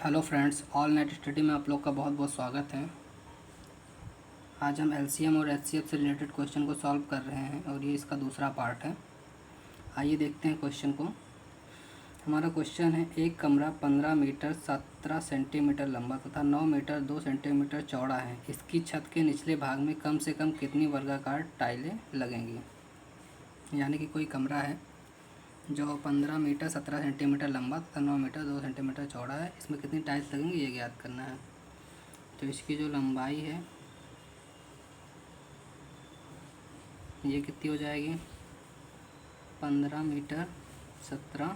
Hello friends, all night study में आप लोग का बहुत बहुत स्वागत है। आज हम एलसीएम और एचसीएफ से रिलेटेड क्वेश्चन को सॉल्व कर रहे हैं और ये इसका दूसरा पार्ट है। आइए देखते हैं क्वेश्चन को। हमारा क्वेश्चन है, एक कमरा 15 मीटर 17 सेंटीमीटर लंबा तथा 9 मीटर 2 सेंटीमीटर चौड़ा है। इसकी छत के निचले भाग में कम से कम कितनी वर्गाकार टाइलें लगेंगी। यानी कि कोई कमरा है जो 15 मीटर 17 सेंटीमीटर लंबा तथा 9 मीटर 2 सेंटीमीटर चौड़ा है। इसमें कितनी टाइल्स लगेंगी ये ज्ञात करना है। तो इसकी जो लंबाई है ये कितनी हो जाएगी, 15 मीटर 17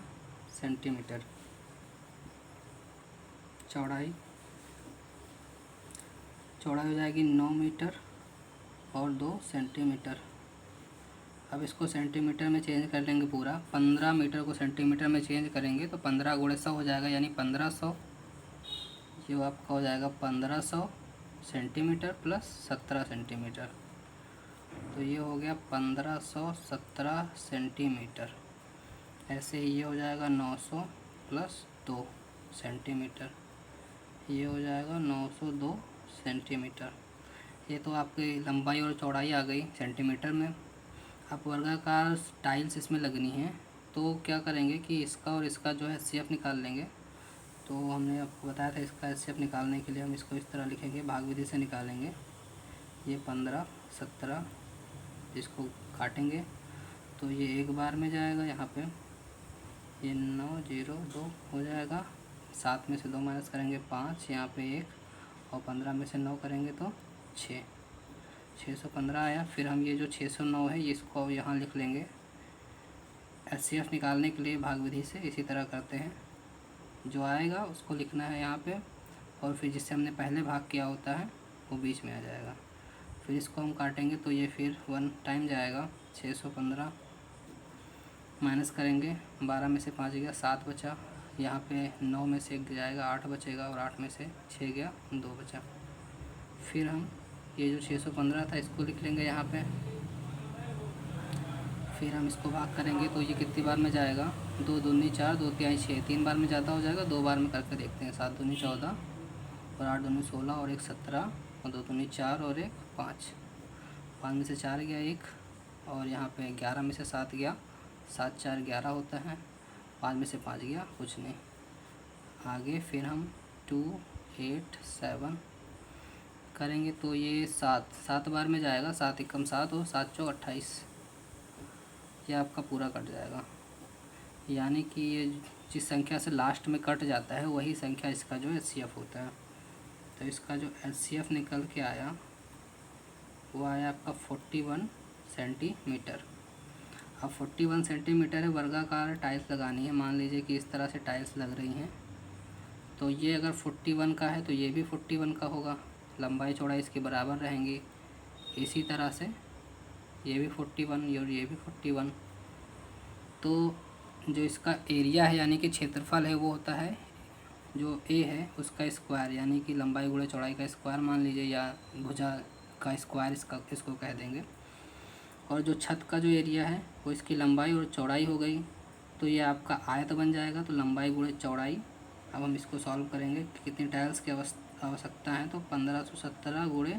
सेंटीमीटर। चौड़ाई हो जाएगी 9 मीटर और 2 सेंटीमीटर। अब इसको सेंटीमीटर में चेंज कर लेंगे। पूरा 15 मीटर को सेंटीमीटर में चेंज करेंगे तो 15 गुणे 100 हो जाएगा, यानी 1500। ये आपका हो जाएगा 1500 सेंटीमीटर प्लस 17 सेंटीमीटर। तो ये हो गया 1517 सेंटीमीटर। ऐसे ही ये हो जाएगा 900 प्लस 2 सेंटीमीटर। ये हो जाएगा 902 सेंटीमीटर। ये तो आपकी लंबाई और चौड़ाई आ गई सेंटीमीटर में। अब वर्गाकार टाइल्स इसमें लगनी है, तो क्या करेंगे कि इसका और इसका जो है एचसीएफ निकाल लेंगे। तो हमने आपको बताया था, इसका एचसीएफ निकालने के लिए हम इसको इस तरह लिखेंगे, भाग विधि से निकालेंगे। ये 15 17 इसको काटेंगे तो ये एक बार में जाएगा, यहाँ पे ये 902 हो जाएगा। 7 में से 2 माइनस करेंगे 5, यहाँ पे 1 और 15 में से 9 करेंगे तो 615 आया। फिर हम ये जो 609 है इसको यहाँ लिख लेंगे। एचसीएफ निकालने के लिए भाग विधि से इसी तरह करते हैं, जो आएगा उसको लिखना है यहाँ पे, और फिर जिससे हमने पहले भाग किया होता है वो बीच में आ जाएगा। फिर इसको हम काटेंगे तो ये फिर 1 टाइम जाएगा। 615 माइनस करेंगे, 12 में से 5 गया 7 बचा। यहाँ पे 9 में से 1 जाएगा 8 बचेगा, और 8 में से 6 गया 2 बचा। फिर हम ये जो 615 था इसको लिख लेंगे यहाँ पे। फिर हम इसको भाग करेंगे तो ये कितनी बार में जाएगा, 2 दूनी 4 2 तिहाई 6, 3 बार में ज़्यादा हो जाएगा। 2 बार में करके देखते हैं। 7 दूनी 14 और 8 दूनी 16 और 1 17 और 2 दूनी 4 और 1 5। 5 में से 4 गया 1, और यहाँ पे 11 में से 7 गया 7 4 11 होता है। 5 में से 5 गया कुछ नहीं। आगे फिर हम 2 8 7 करेंगे तो ये 7 बार में जाएगा। 7 एकम 7 और 7 चौक 28, ये आपका पूरा कट जाएगा। यानी कि ये जिस संख्या से लास्ट में कट जाता है वही संख्या इसका जो एचसीएफ होता है। तो इसका जो एचसीएफ निकल के आया वो आया आपका 41 सेंटीमीटर। अब 41 सेंटीमीटर है, वर्गाकार टाइल्स लगानी है। मान लीजिए कि इस तरह से टाइल्स लग रही हैं, तो ये अगर 41 का है तो ये भी 41 का होगा। लंबाई चौड़ाई इसकी बराबर रहेंगी। इसी तरह से ये भी 41 और ये भी 41। तो जो इसका एरिया है यानी कि क्षेत्रफल है वो होता है, जो ए है उसका स्क्वायर, यानी कि लंबाई गुणे चौड़ाई का स्क्वायर मान लीजिए, या भुजा का स्क्वायर इसको कह देंगे। और जो छत का जो एरिया है वो इसकी लंबाई और चौड़ाई हो गई, तो ये आपका आयत बन जाएगा। तो लंबाई गुणे चौड़ाई। अब हम इसको सॉल्व करेंगे कि कितनी टाइल्स की आवश्यकता है। तो 1517 गुणे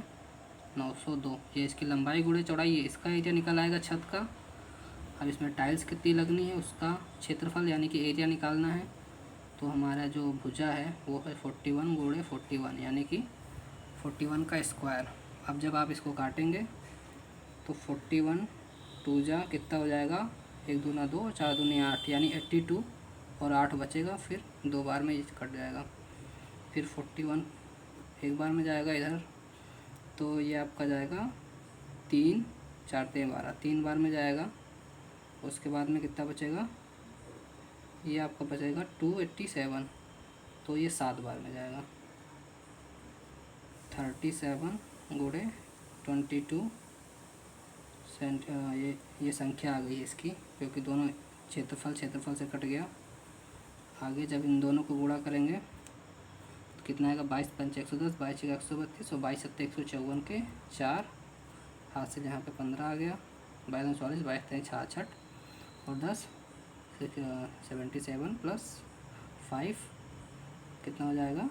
902, ये इसकी लंबाई गुणे चौड़ाई है, इसका एरिया निकल आएगा छत का। अब इसमें टाइल्स कितनी लगनी है उसका क्षेत्रफल यानी कि एरिया निकालना है। तो हमारा जो भुजा है वो है 41 गुणे 41, यानी कि 41 का स्क्वायर। अब जब आप इसको काटेंगे तो 41 2 जा कितना हो जाएगा, 1 दूना 2 4 दूनी 8, यानी 82 और 8 बचेगा। फिर 2 बार में ये कट जाएगा। फिर 41 एक बार में जाएगा इधर, तो ये आपका जाएगा 3 4 3 12, 3 बार में जाएगा। उसके बाद में कितना बचेगा, ये आपका बचेगा 287, तो ये 7 बार में जाएगा। 37 गुणे 22 ये संख्या आ गई इसकी, क्योंकि दोनों क्षेत्रफल से कट गया। आगे जब इन दोनों को गुणा करेंगे तो कितना आएगा, 22 5 110, 22 132 और 22 7 154 के 4 हाथ से यहाँ पे 15 आ गया। 22 44 22 66 और 10 77 प्लस 5 कितना हो जाएगा,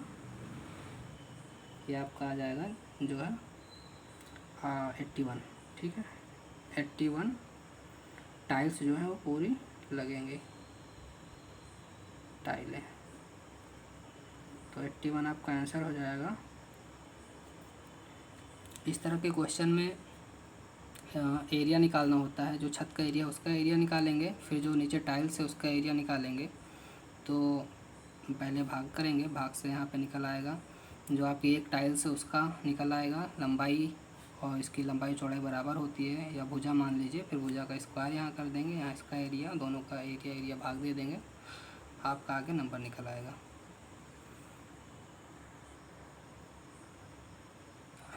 ये आपका आ जाएगा जो है 81। ठीक है, 81 टाइल्स जो है वो पूरी लगेंगे टाइलें। तो 81 आपका आंसर हो जाएगा। इस तरह के क्वेश्चन में एरिया निकालना होता है, जो छत का एरिया उसका एरिया निकालेंगे, फिर जो नीचे टाइल्स है उसका एरिया निकालेंगे। तो पहले भाग करेंगे, भाग से यहाँ पे निकल आएगा जो आपकी एक टाइल्स है उसका निकल आएगा लंबाई, और इसकी लंबाई चौड़ाई बराबर होती है, या भुजा मान लीजिए, फिर भुजा का स्क्वायर यहाँ कर देंगे, यहाँ इसका एरिया, दोनों का एरिया भाग दे देंगे, आपका आगे नंबर निकल आएगा।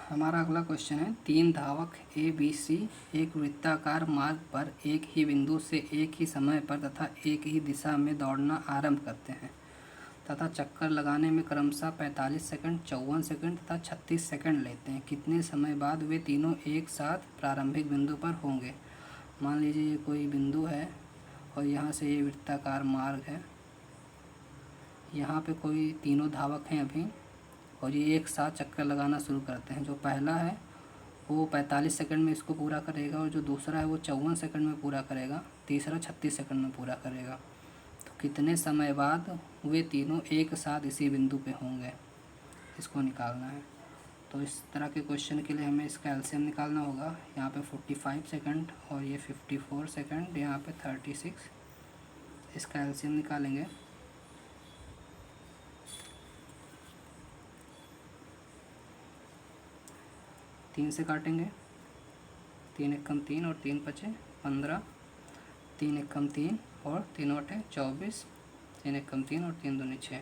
हमारा अगला क्वेश्चन है, 3 धावक ABC एक वृत्ताकार मार्ग पर एक ही बिंदु से एक ही समय पर तथा एक ही दिशा में दौड़ना आरंभ करते हैं तथा चक्कर लगाने में क्रमशः 45 सेकंड, 54 सेकंड तथा 36 सेकंड लेते हैं। कितने समय बाद वे तीनों एक साथ प्रारंभिक बिंदु पर होंगे? मान लीजिए ये कोई बिंदु है और यहाँ से ये वृत्ताकार मार्ग है, यहाँ पे कोई तीनों धावक हैं अभी, और ये एक साथ चक्कर लगाना शुरू करते हैं। जो पहला है वो 45 सेकंड में इसको पूरा करेगा, और जो दूसरा है वो 54 सेकंड में पूरा करेगा, तीसरा 36 सेकंड में पूरा करेगा। तो कितने समय बाद वे तीनों एक साथ इसी बिंदु पे होंगे, इसको निकालना है। तो इस तरह के क्वेश्चन के लिए हमें इसका एलसीएम निकालना होगा। यहाँ पे 45 सेकंड और ये 54 सेकंड, यहाँ पे 36, इसका एलसीएम निकालेंगे। तीन से काटेंगे, 3 एकम 3 और 3 पचे 15, 3 एकम 3 और 3 अठे 24, 3 एकम 3 और 3 दूनी 6।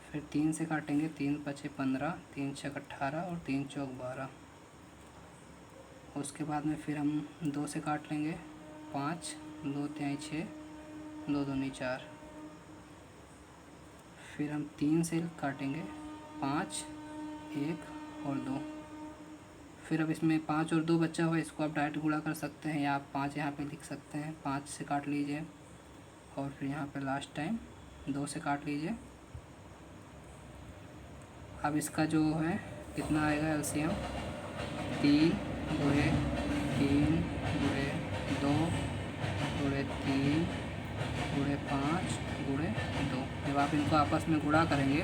फिर 3 से काटेंगे, 3 पचे 15, 3 छक 18 और 3 चौक 12। उसके बाद में फिर हम 2 से काट लेंगे, 5, 2 तिहाई 6, 2 दूनी 4। फिर हम 3 से काटेंगे, 5, 1 और 2। फिर अब इसमें 5 और 2 बचा हुआ है, इसको आप डायरेक्ट गुणा कर सकते हैं, या आप 5 यहाँ पे लिख सकते हैं। 5 से काट लीजिए और फिर यहाँ पे लास्ट टाइम 2 से काट लीजिए। अब इसका जो है कितना आएगा एलसीएम, 3 गुणे 3 गुणे 2 गुणे 3 गुणे 5 गुणे 2। जब आप इनको आपस में गुणा करेंगे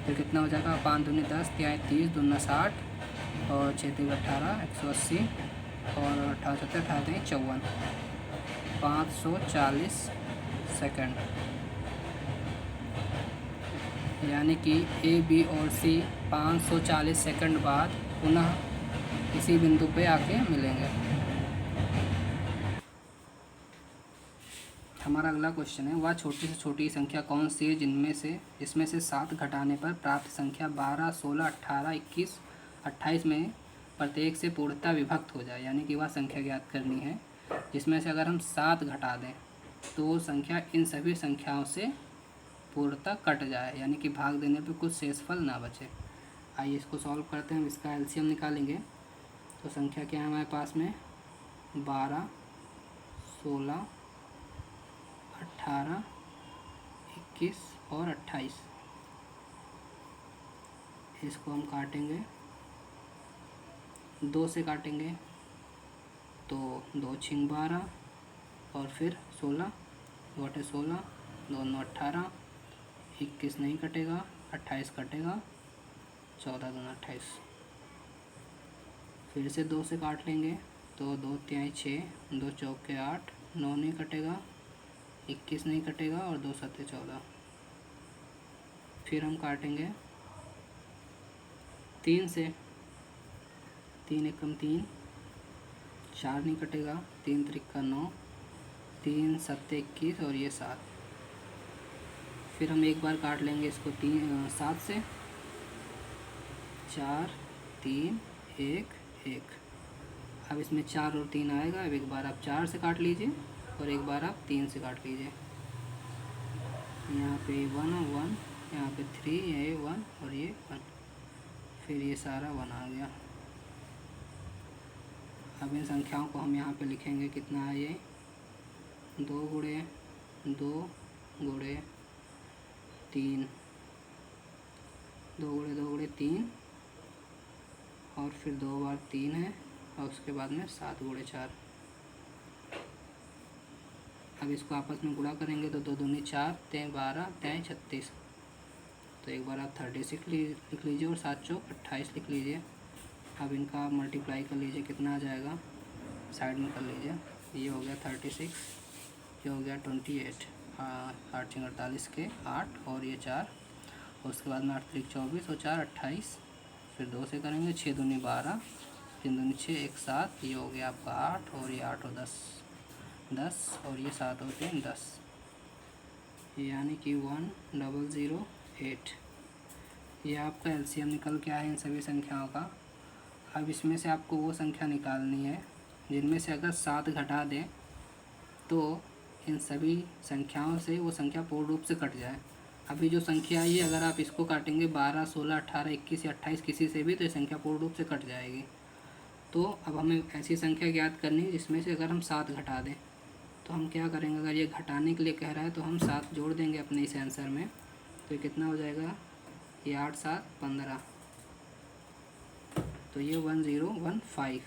तो कितना हो जाएगा, 5 दूनी 10, 3 30, 2 60 और 6 3 18, 180 और 18 70 18 54, 540 सेकंड। यानी कि ए, बी और सी 540 सेकंड बाद पुनः इसी बिंदु पे आके मिलेंगे। हमारा अगला क्वेश्चन है, वह छोटी से छोटी संख्या कौन सी है जिसमें से 7 घटाने पर प्राप्त संख्या 12, 16, 18, 21, 28 में प्रत्येक से पूर्णतः विभक्त हो जाए। यानी कि वह संख्या ज्ञात करनी है जिसमें से अगर हम 7 घटा दें तो वो संख्या इन सभी संख्याओं से पूर्णतः कट जाए, यानी कि भाग देने पर कुछ शेषफल ना बचे। आइए इसको सॉल्व करते हैं, इसका एलसीएम निकालेंगे। तो संख्या क्या है हमारे पास में, 12, 16, 18, 21 और 28। इसको हम काटेंगे, 2 से काटेंगे तो 2 छिंग 12 और फिर 16, 2 अठे 16, 2 9 18, 21 नहीं कटेगा, 28 कटेगा, 14 दूना 28। फिर से 2 से काट लेंगे तो 2 तिहाई 6, 2 चौके 8, 9 नहीं कटेगा, 21 नहीं कटेगा और 2 सत्ते 14। फिर हम काटेंगे 3 से, 3 एकम 3, 4 नहीं कटेगा, 3 त्रिक्का 9, 3 सत्ते 21 और ये 7। फिर हम एक बार काट लेंगे इसको 7 से, 4 3 1 1। अब इसमें 4 और 3 आएगा। अब एक बार आप 4 से काट लीजिए और एक बार आप 3 से काट लीजिए। यहाँ पे 1 1, यहाँ पे 3, ये 1 और ये 1, फिर ये सारा 1 आ गया। अब इन संख्याओं को हम यहाँ पे लिखेंगे, कितना है ये, 2 गुणे 2 गुणे 3, 2 गुणे 2 गुणे 3 और फिर 2 बार 3 है और उसके बाद में 7 गुणे 4। अब इसको आपस में गुणा करेंगे तो 2 दूनी 4, 3 12, 3 36। तो एक बार आप 36 लिख लीजिए और 7 चौक 28 लिख लीजिए। अब इनका आप मल्टीप्लाई कर लीजिए, कितना आ जाएगा, साइड में कर लीजिए। ये हो गया 36, ये हो गया 28, 8 6 48 के 8 और ये 4, और उसके बाद में 8 3 24 और 4 28। फिर 2 से करेंगे, 6 दूनी 12, 3 दूनी 6, 1 7, ये हो गया आपका 8 और ये 8 और 10 और ये 7 और 3 10, यानी कि 1008। ये आपका एलसीएम निकल के आया इन सभी संख्याओं का। अब इसमें से आपको वो संख्या निकालनी है जिनमें से अगर 7 घटा दें तो इन सभी संख्याओं से वो संख्या पूर्ण रूप से कट जाए। अभी जो संख्या आई है, अगर आप इसको काटेंगे 12 16 18 21 या 28 किसी से भी, तो ये संख्या पूर्ण रूप से कट जाएगी। तो अब हमें ऐसी संख्या ज्ञात करनी है जिसमें से अगर हम 7 घटा दें। तो हम क्या करेंगे, अगर ये घटाने के लिए कह रहा है तो हम 7 जोड़ देंगे अपने इस आंसर में। तो ये कितना हो जाएगा, ये 8 7 15, तो ये 1015।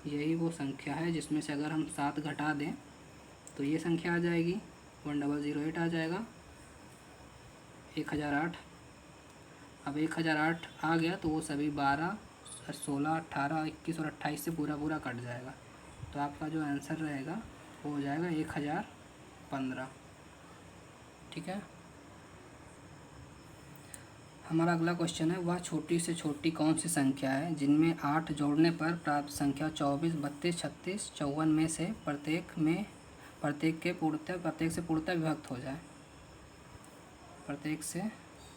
यही वो संख्या है जिसमें से अगर हम 7 घटा दें तो ये संख्या आ जाएगी, 1008 आ जाएगा, 1008। अब 1008 आ गया तो वो सभी 12 16 18 21 और 28 से पूरा पूरा कट जाएगा। तो आपका जो आंसर रहेगा वो हो जाएगा 1015। ठीक है। हमारा अगला क्वेश्चन है, वह छोटी से छोटी कौन सी संख्या है जिनमें 8 जोड़ने पर प्राप्त संख्या 24 32 36 54 में से प्रत्येक से पूर्णतः विभक्त हो जाए। प्रत्येक से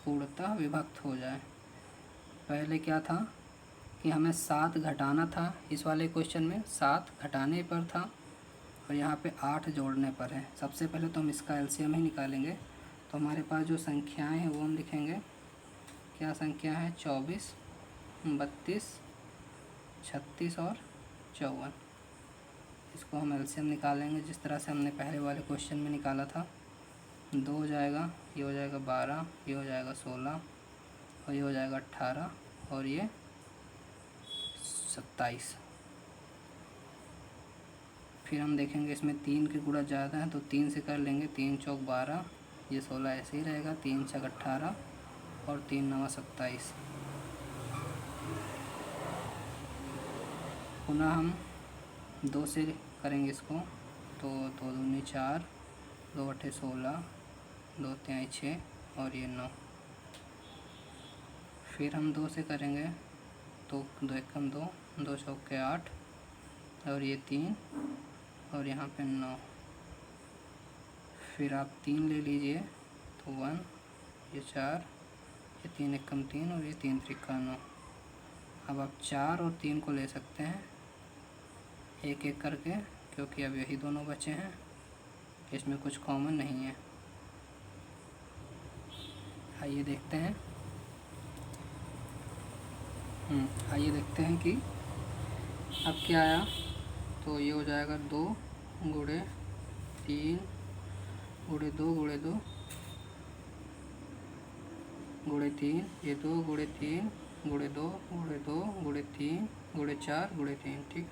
पूर्णतः विभक्त हो जाए। पहले क्या था कि हमें 7 घटाना था, इस वाले क्वेश्चन में 7 घटाने पर था और यहाँ पे 8 जोड़ने पर है। सबसे पहले तो हम इसका एलसीएम ही निकालेंगे। तो हमारे पास जो संख्याएं हैं वो हम लिखेंगे, क्या संख्या है, 24 32 36 और 54। इसको हम एलसीएम निकालेंगे जिस तरह से हमने पहले वाले क्वेश्चन में निकाला था। 2 हो जाएगा, ये हो जाएगा 12, ये हो जाएगा 16 और ये हो जाएगा 18 और ये 27। फिर हम देखेंगे इसमें 3 के गुणा ज़्यादा है तो 3 से कर लेंगे, 3 चौक 12, ये 16 ऐसे ही रहेगा, 3 छक 18 और 3 9 27। पुनः हम 2 से करेंगे इसको, तो 2 दूनी 4, 2 अठे 16, 2 तिहाई 6 और ये 9। फिर हम 2 से करेंगे तो 2 एकम 2, 2 चौके 8 और ये 3 और यहाँ पे 9। फिर आप 3 ले लीजिए तो 1, ये 4, ये 3 एकम 3 और ये 3 त्रिका 9। अब आप 4 और 3 को ले सकते हैं एक एक करके, क्योंकि अब यही दोनों बचे हैं, इसमें कुछ कॉमन नहीं है। आइए देखते हैं कि अब क्या आया। तो ये हो जाएगा 2 गुणे 3 गुणे 2 गुणे 2 गुणे 3, ये 2 गुणे 3 गुणे 2 गुणे 2 गुणे 3 गुणे 4 गुणे 3, ठीक,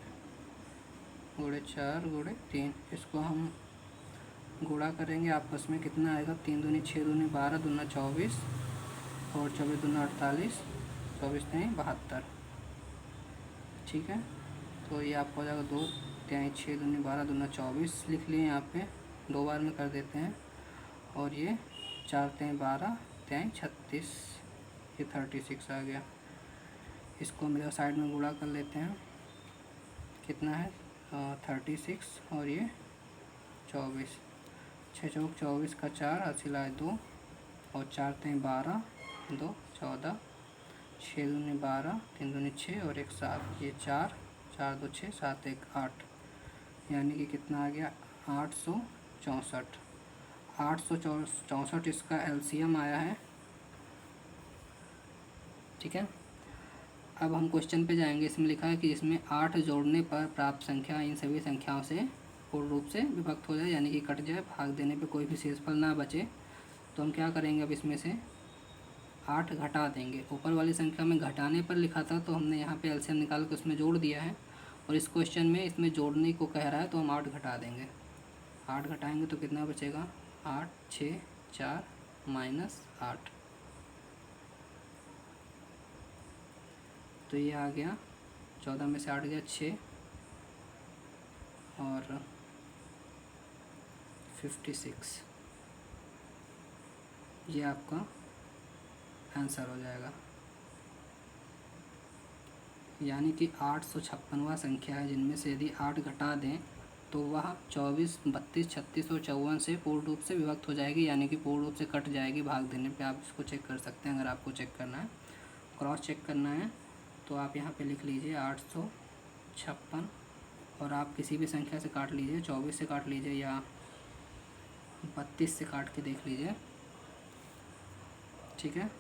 गुणे 4 गुणे 3। इसको हम गुणा करेंगे आपस में, कितना आएगा, 3 दूनी 6 दूनी 12, दूना 24 और 24 दूना 48, 24 नहीं 72। ठीक है। तो ये आपको हो जाएगा 2 तिहाई 6 दूनी 12 दूना 24 लिख लिए, यहाँ पे 2 बार में कर देते हैं, और ये 4 तिहाई 12 तिहाई 36, ये 36 आ गया। इसको हम साइड में गुणा कर लेते हैं, कितना है 36 और ये 24, 6 चौक 24 का 4, हासिल 2 और 4 तिहाई 12, 2 14, 6 दूनी 12, 3 दूनी 6 और 1 7, ये 4 4 2 6 7 1 8, यानी कि कितना आ गया 864। 864 इसका एलसीएम आया है। ठीक है। अब हम क्वेश्चन पे जाएंगे। इसमें लिखा है कि इसमें 8 जोड़ने पर प्राप्त संख्या इन सभी संख्याओं से पूर्ण रूप से विभक्त हो जाए, यानी कि कट जाए, भाग देने पे कोई भी शेषफल ना बचे। तो हम क्या करेंगे, अब इसमें से 8 घटा देंगे। ऊपर वाली संख्या में घटाने पर लिखा था तो हमने यहाँ पे एलसीएम निकाल के उसमें जोड़ दिया है, और इस क्वेश्चन में इसमें जोड़ने को कह रहा है तो हम 8 घटा देंगे। 8 घटाएंगे तो कितना बचेगा, 8 6 4 -8, तो ये आ गया 14 में से 8 गया 6 और 56, ये आपका आंसर हो जाएगा। यानी कि 856वां संख्या है जिनमें से यदि 8 घटा दें तो वह 24, 32, 36 और 54 से पूर्ण रूप से विभक्त हो जाएगी, यानी कि पूर्ण रूप से कट जाएगी भाग देने पे। आप इसको चेक कर सकते हैं, अगर आपको चेक करना है, क्रॉस चेक करना है तो आप यहाँ पे लिख लीजिए 856, और आप किसी भी संख्या से काट लीजिए, 24 से काट लीजिए या 32 से काट के देख लीजिए, ठीक है।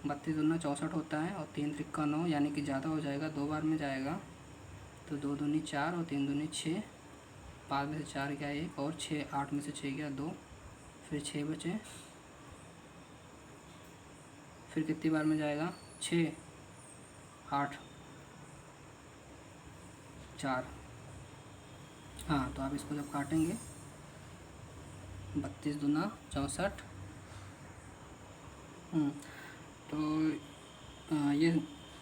32 दूना 64 होता है और 3 त्रिक्का 9, यानी कि ज़्यादा हो जाएगा, 2 बार में जाएगा, तो 2 दूनी 4 और 3 दूनी 6, 5 में से 4 गया 1 और 6, 8 में से 6 गया 2, फिर 6 बचे, फिर कितनी बार में जाएगा, 6 8 4, हाँ। तो आप इसको जब काटेंगे 32 दूना 64, तो ये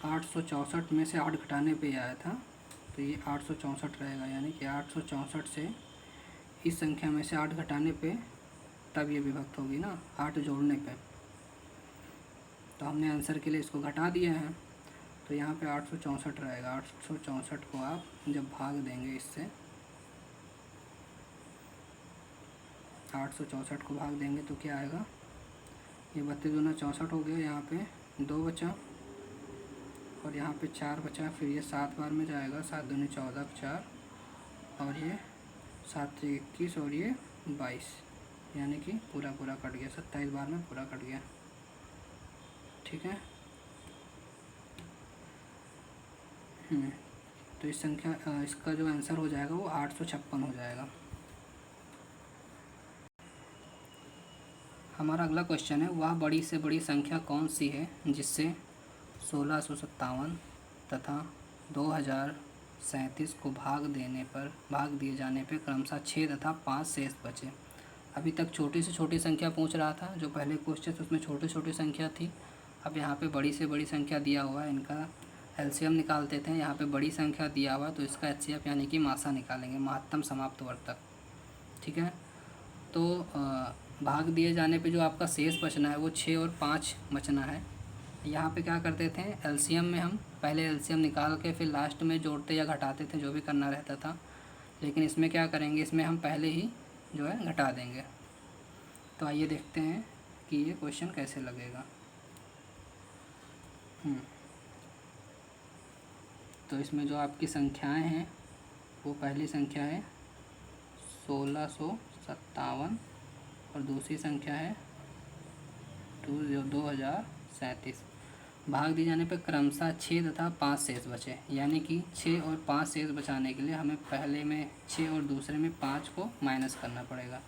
864 में से 8 घटाने पे आया था, तो ये 864 रहेगा, यानी कि 864 से इस संख्या में से 8 घटाने पे तब ये विभक्त होगी ना, 8 जोड़ने पे। तो हमने आंसर के लिए इसको घटा दिया है, तो यहाँ पे 864 रहेगा। 864 को आप जब भाग देंगे इससे, 864 को भाग देंगे तो क्या आएगा, ये 32 दूना 64 हो गया, यहाँ पे 2 बचा और यहाँ पे 4 बचा, फिर ये 7 बार में जाएगा, 7 दूनी 14 4, और ये 7 से 21 और ये 22, यानी कि पूरा पूरा कट गया, 27 बार में पूरा कट गया, ठीक है। तो इस संख्या इसका जो आंसर हो जाएगा वो 856 हो जाएगा। हमारा अगला क्वेश्चन है, वह बड़ी से बड़ी संख्या कौन सी है जिससे 1657 तथा 2037 को भाग दिए जाने पर क्रमशः 6 तथा 5 शेष बचे। अभी तक छोटी से छोटी संख्या पूछ रहा था, जो पहले क्वेश्चन उसमें छोटी छोटी संख्या थी। अब यहाँ पे बड़ी से बड़ी संख्या दिया हुआ है, इनका एलसीएम निकालते थे। यहाँ पे बड़ी संख्या दिया हुआ तो इसका एचसीएफ यानी कि मासा निकालेंगे, महत्तम समाप्त वर्तक, ठीक है। तो भाग दिए जाने पे जो आपका शेष बचना है वो 6 और 5 बचना है। यहाँ पे क्या करते थे, एलसीएम में हम पहले एलसीएम निकाल के फिर लास्ट में जोड़ते या घटाते थे, जो भी करना रहता था। लेकिन इसमें क्या करेंगे, इसमें हम पहले ही जो है घटा देंगे। तो आइए देखते हैं कि ये क्वेश्चन कैसे लगेगा। तो इसमें जो आपकी संख्याएं हैं वो पहली संख्या है 1657 और दूसरी संख्या है 2037। भाग दिए जाने पर क्रमशः 6 तथा 5 शेष बचे, यानी कि 6 और 5 शेष बचाने के लिए हमें पहले में 6 और दूसरे में 5 को माइनस करना पड़ेगा।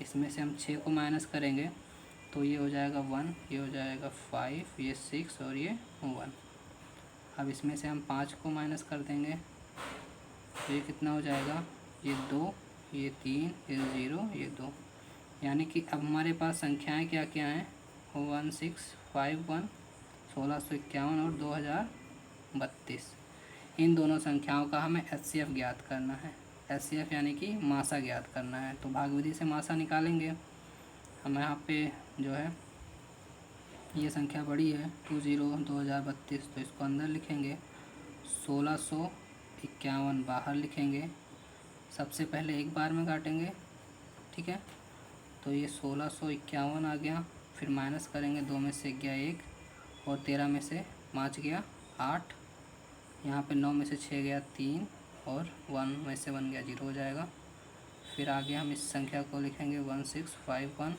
इसमें से हम 6 को माइनस करेंगे तो ये हो जाएगा 1, ये हो जाएगा 5, ये 6 और ये 1। अब इसमें से हम 5 को माइनस कर देंगे तो ये कितना हो जाएगा, ये 2, ये 3, ये 0, ये 2। यानी कि अब हमारे पास संख्याएं क्या क्या हैं, 1651, 1651 और 2032। इन दोनों संख्याओं का हमें एचसीएफ ज्ञात करना है। एचसीएफ यानी कि मासा ज्ञात करना है। तो भाग विधि से मासा निकालेंगे। हम यहाँ पे जो है ये संख्या बड़ी है 2032, तो इसको अंदर लिखेंगे, 1651 बाहर लिखेंगे। सबसे पहले एक बार में काटेंगे, ठीक है। तो ये 1651 आ गया, फिर माइनस करेंगे, 2 में से गया 1 और 13 में से 5 गया 8, यहाँ पे 9 में से 6 गया 3 और 1 में से 1 गया 0 हो जाएगा। फिर आगे हम इस संख्या को लिखेंगे 1651,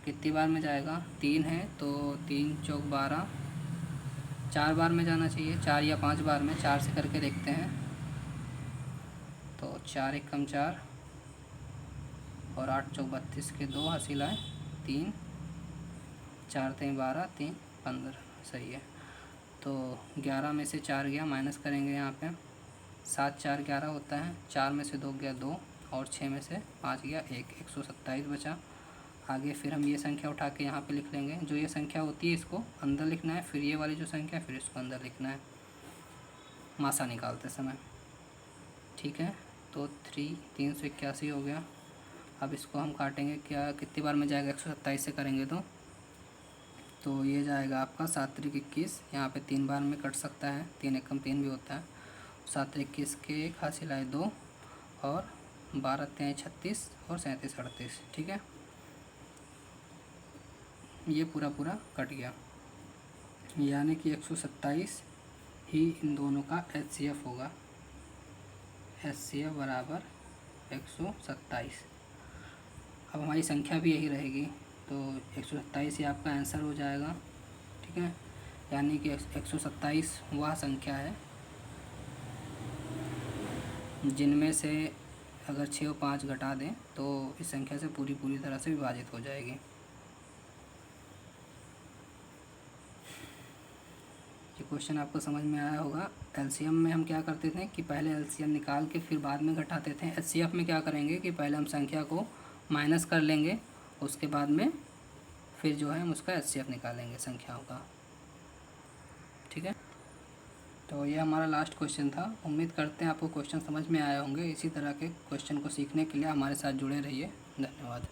कितनी बार में जाएगा, 3 है तो 3 चौक 12, 4 बार में जाना चाहिए, 4 या 5 बार में, 4 से करके देखते हैं। तो 4 एकम 4 और 8 चौक 32 के 2 हासिल आए 3, 4 3 12, 3 15, सही है। तो 11 में से 4 गया, माइनस करेंगे यहाँ पे, 7 4 11 होता है, 4 में से 2 गया 2 और 6 में से 5 गया 1, 127 बचा। आगे फिर हम ये संख्या उठा के यहाँ पे लिख लेंगे, जो ये संख्या होती है इसको अंदर लिखना है, फिर ये वाली जो संख्या फिर इसको अंदर लिखना है मासा निकालते समय, ठीक है। तो 381 हो गया। अब इसको हम काटेंगे, क्या कितनी बार में जाएगा, 127 से करेंगे तो ये जाएगा आपका 7 3 21, यहाँ पे 3 बार में कट सकता है, 3 एकम 3 भी होता है। 7 3 21 के 1 हासिल आए 2 और 12 3 36 और 37 38, ठीक है। ये पूरा कट गया, यानी कि 127 ही इन दोनों का HCF होगा। HCF बराबर 127। अब हमारी संख्या भी यही रहेगी, तो 127 ही आपका आंसर हो जाएगा, ठीक है। यानी कि 127 वह संख्या है जिनमें से अगर 6 और 5 घटा दें तो इस संख्या से पूरी तरह से विभाजित हो जाएगी। ये क्वेश्चन आपको समझ में आया होगा। एलसीएम में हम क्या करते थे कि पहले एलसीएम निकाल के फिर बाद में घटाते थे। एचसीएफ में क्या करेंगे कि पहले हम संख्या को माइनस कर लेंगे, उसके बाद में फिर जो है हम उसका एचसीएफ निकालेंगे संख्याओं का, ठीक है। तो ये हमारा लास्ट क्वेश्चन था। उम्मीद करते हैं आपको क्वेश्चन समझ में आए होंगे। इसी तरह के क्वेश्चन को सीखने के लिए हमारे साथ जुड़े रहिए। धन्यवाद।